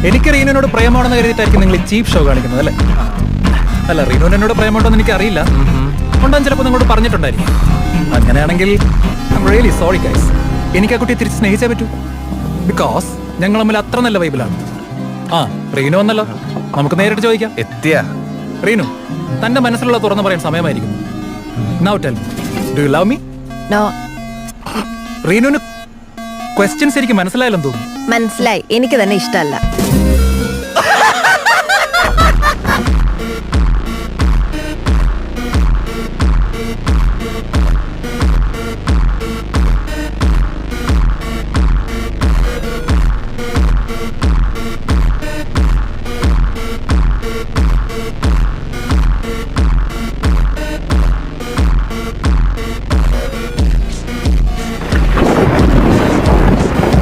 എനിക്ക് റീനുവിനോട് പ്രേമാണെന്ന് കരുതിയിട്ടായിരിക്കും നിങ്ങൾ ചീപ്പ് ഷോ കാണിക്കുന്നത് അല്ലേ? അല്ല, റീനുവിന് എന്നോട് പ്രേമുണ്ടോന്ന് എനിക്ക് അറിയില്ല. ഉണ്ടാകും, ചിലപ്പോൾ നിങ്ങളോട് പറഞ്ഞിട്ടുണ്ടായിരിക്കും. അങ്ങനെയാണെങ്കിൽ റിയലി സോറി ഗൈസ്. എനിക്ക് ആ കുട്ടിയെ തിരിച്ച് സ്നേഹിച്ചേ പറ്റൂ. ബിക്കോസ് ഞങ്ങൾ തമ്മിൽ അത്ര നല്ല വൈബിലാണ്. ആ, റീനു വന്നല്ലോ, നമുക്ക് നേരിട്ട് ചോദിക്കാം. റീനു, തന്റെ മനസ്സിലുള്ള തുറന്നു പറയാൻ സമയമായിരിക്കുന്നു. Now tell me, do you love me? No. റീനുവിന് ക്വസ്റ്റ്യൻസ് എനിക്ക് മനസ്സിലായില്ലെന്ന് തോന്നുന്നു. മനസ്സിലായി, എനിക്ക് തന്നെ ഇഷ്ടമല്ല.